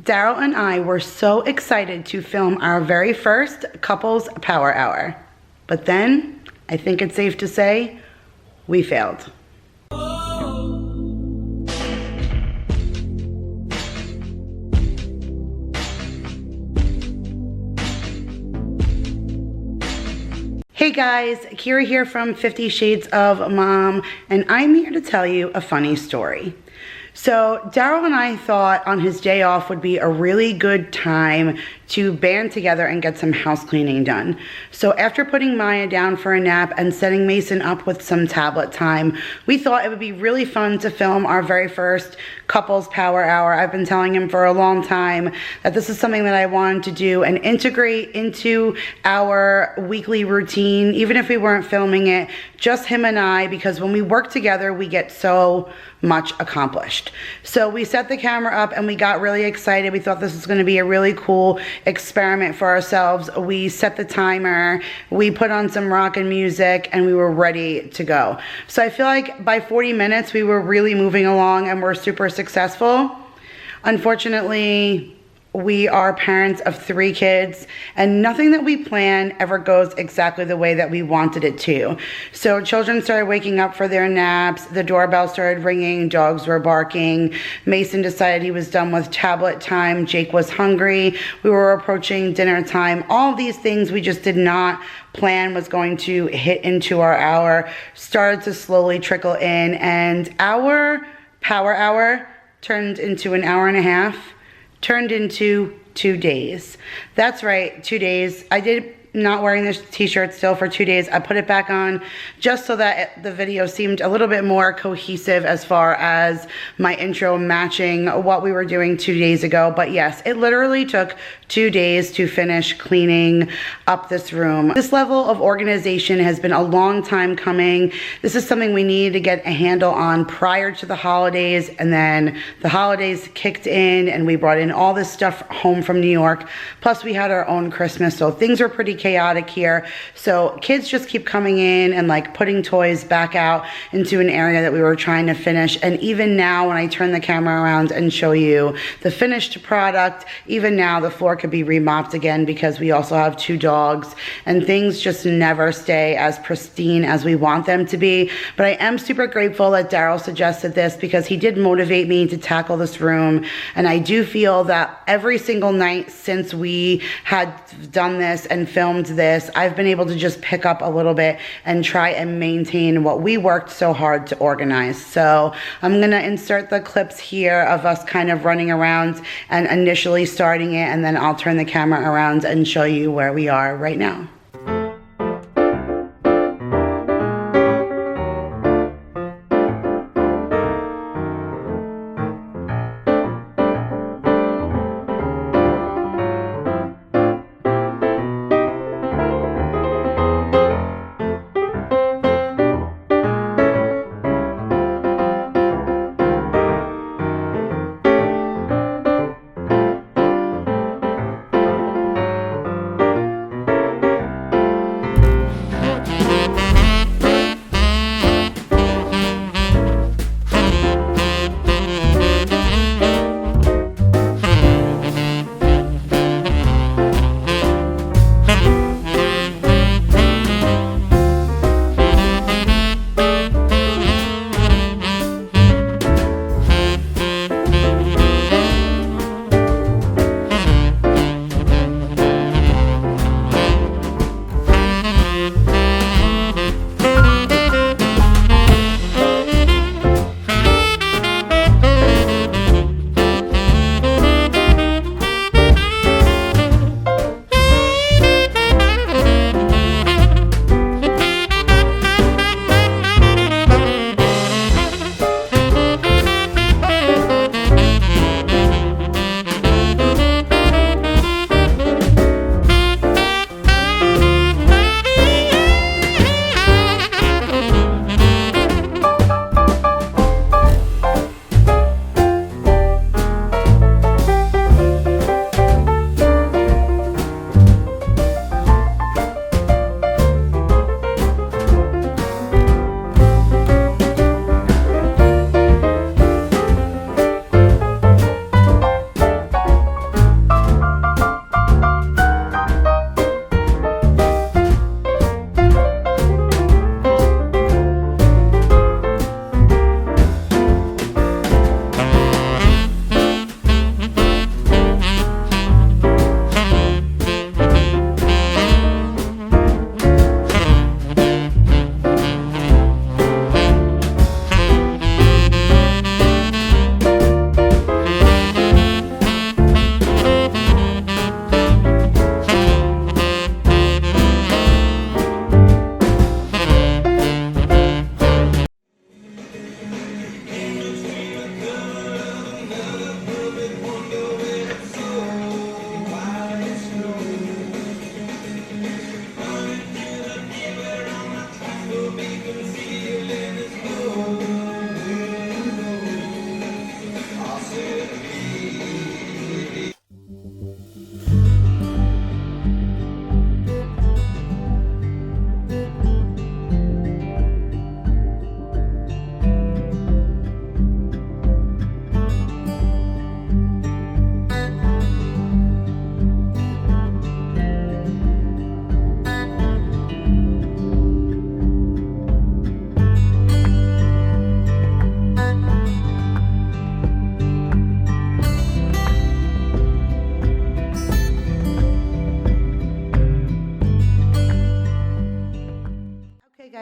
Daryl and I were so excited to film our very first couples power hour. But then, I think it's safe to say, we failed. Hey guys, Kira here from 50 Shades of Mom, and I'm here to tell you a funny story. So Daryl and I thought on his day off would be a really good time to band together and get some house cleaning done. So after putting Maya down for a nap and setting Mason up with some tablet time, we thought it would be really fun to film our very first couples power hour. I've been telling him for a long time that this is something that I wanted to do and integrate into our weekly routine, even if we weren't filming it, just him and I, because when we work together, we get so much accomplished. So we set the camera up and we got really excited. We thought this was going to be a really cool experiment for ourselves. We set the timer, we put on some rock and music, and we were ready to go. So I feel like by 40 minutes, we were really moving along and we're super successful. Unfortunately, we are parents of 3 kids, and nothing that we plan ever goes exactly the way that we wanted it to. So children started waking up for their naps, the doorbell started ringing, dogs were barking, Mason decided he was done with tablet time, Jake was hungry, we were approaching dinner time. All these things we just did not plan was going to hit into our hour, started to slowly trickle in, and our power hour turned into an hour and a half, turned into 2 days. That's right, 2 days. I did not wearing this t-shirt still for 2 days. I put it back on just so that the video seemed a little bit more cohesive as far as my intro matching what we were doing 2 days ago. But yes, it literally took 2 days to finish cleaning up this room. This level of organization has been a long time coming. This is something we needed to get a handle on prior to the holidays, and then the holidays kicked in and we brought in all this stuff home from New York. Plus we had our own Christmas, so things were pretty chaotic here. So kids just keep coming in and like putting toys back out into an area that we were trying to finish. And even now when I turn the camera around and show you the finished product, even now the floor could be remopped again because we also have 2 dogs and things just never stay as pristine as we want them to be. But I am super grateful that Daryl suggested this because he did motivate me to tackle this room. And I do feel that every single night since we had done this and filmed this, I've been able to just pick up a little bit and try and maintain what we worked so hard to organize. So I'm gonna insert the clips here of us kind of running around and initially starting it, and then I'll turn the camera around and show you where we are right now.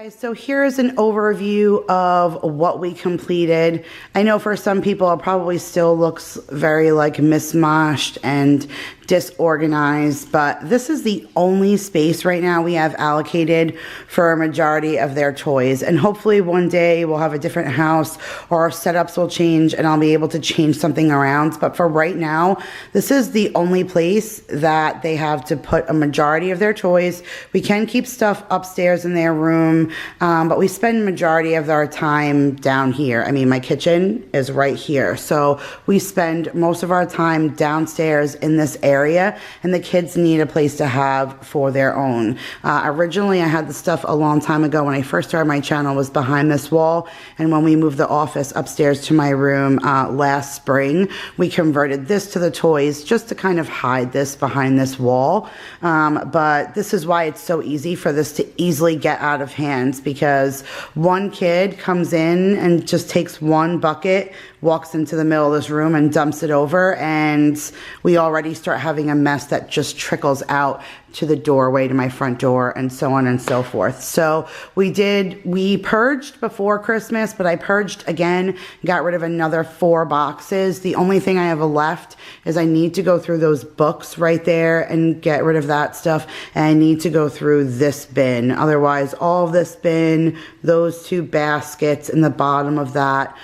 Guys, so here's an overview of what we completed. I know for some people it probably still looks very like mismatched and disorganized, but this is the only space right now we have allocated for a majority of their toys, and hopefully one day we'll have a different house or our setups will change and I'll be able to change something around. But for right now, this is the only place that they have to put a majority of their toys. We can keep stuff upstairs in their room, but we spend majority of our time down here. I mean, my kitchen is right here, so we spend most of our time downstairs in this area, and the kids need a place to have for their own. Originally, I had the stuff a long time ago when I first started my channel was behind this wall, and when we moved the office upstairs to my room last spring, we converted this to the toys just to kind of hide this behind this wall. But this is why it's so easy for this to easily get out of hands, because one kid comes in and just takes one bucket, walks into the middle of this room and dumps it over, and we already start having a mess that just trickles out to the doorway to my front door and so on and so forth. So we purged before Christmas, but I purged again, got rid of another 4 boxes. The only thing I have left is I need to go through those books right there and get rid of that stuff, and I need to go through this bin. Otherwise, all of this bin, those 2 baskets in the bottom of that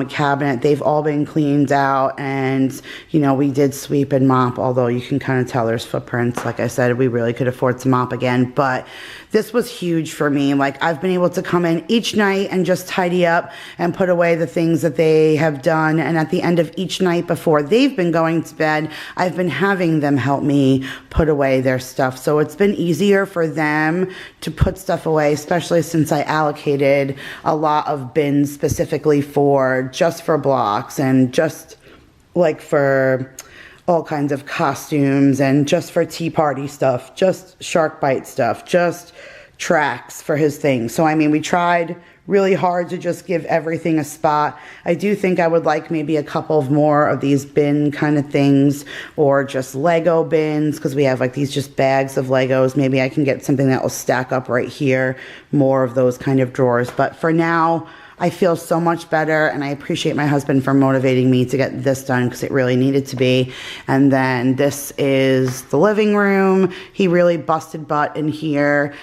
cabinet, they've all been cleaned out, and you know, we did sweep and mop, although you can kind of tell there's footprints. Like I said, we really could afford to mop again, but this was huge for me. Like, I've been able to come in each night and just tidy up and put away the things that they have done, and at the end of each night before they've been going to bed, I've been having them help me put away their stuff. So it's been easier for them to put stuff away, especially since I allocated a lot of bins specifically just for blocks, and just like for all kinds of costumes, and just for tea party stuff, just shark bite stuff, just tracks for his things. So I mean, we tried really hard to just give everything a spot. I do think I would like maybe a couple of more of these bin kind of things, or just Lego bins, because we have like these just bags of Legos. Maybe I can get something that will stack up right here, more of those kind of drawers. But for now, I feel so much better, and I appreciate my husband for motivating me to get this done, because it really needed to be. And then this is the living room. He really busted butt in here,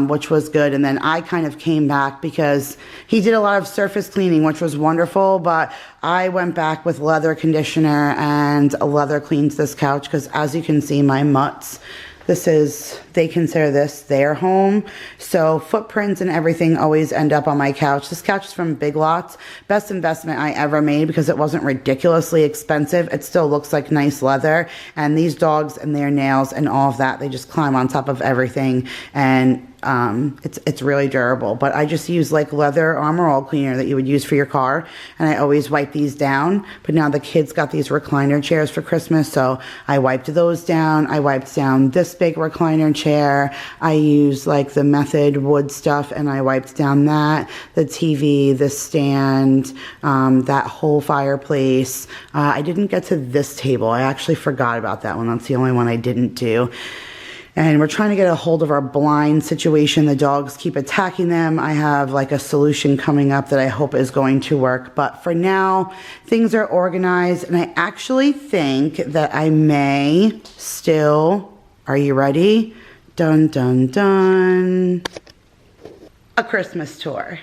which was good. And then I kind of came back because he did a lot of surface cleaning, which was wonderful, but I went back with leather conditioner and leather cleaned this couch, because as you can see, my mutts, they consider this their home. So footprints and everything always end up on my couch. This couch is from Big Lots. Best investment I ever made, because it wasn't ridiculously expensive. It still looks like nice leather. And these dogs and their nails and all of that, they just climb on top of everything. And it's really durable. But I just use like leather Armor All cleaner that you would use for your car, and I always wipe these down. But now the kids got these recliner chairs for Christmas, so I wiped those down. I wiped down this big recliner chair. I use like the Method wood stuff, and I wiped down that, the TV, the stand, that whole fireplace. I didn't get to this table. I actually forgot about that one. That's the only one I didn't do. And we're trying to get a hold of our blind situation. The dogs keep attacking them. I have like a solution coming up that I hope is going to work. But for now, things are organized. And I actually think that I may still, are you ready? Dun, dun, dun. A Christmas tour.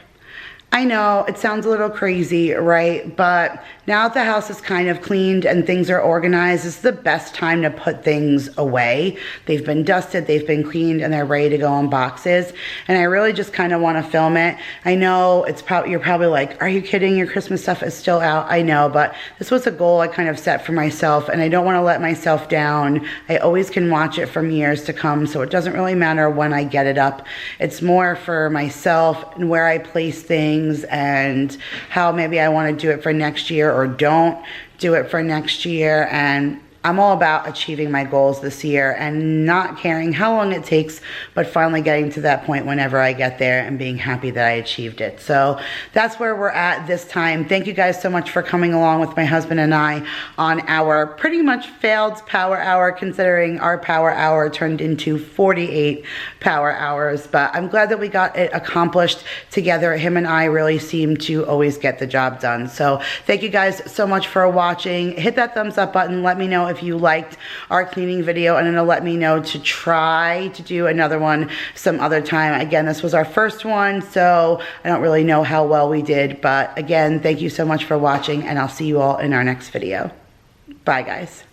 I know it sounds a little crazy, right? But now that the house is kind of cleaned and things are organized, it's the best time to put things away. They've been dusted, they've been cleaned, and they're ready to go in boxes. And I really just kind of want to film it. I know you're probably like, are you kidding? Your Christmas stuff is still out. I know, but this was a goal I kind of set for myself, and I don't want to let myself down. I always can watch it from years to come, so it doesn't really matter when I get it up. It's more for myself and where I place things, and how maybe I want to do it for next year or don't do it for next year. And I'm all about achieving my goals this year and not caring how long it takes, but finally getting to that point whenever I get there and being happy that I achieved it. So that's where we're at this time. Thank you guys so much for coming along with my husband and I on our pretty much failed power hour, considering our power hour turned into 48 power hours. But I'm glad that we got it accomplished together. Him and I really seem to always get the job done. So thank you guys so much for watching. Hit that thumbs up button. Let me know if you liked our cleaning video, and it'll let me know to try to do another one some other time. Again, this was our first one, so I don't really know how well we did, but again, thank you so much for watching, and I'll see you all in our next video. Bye, guys.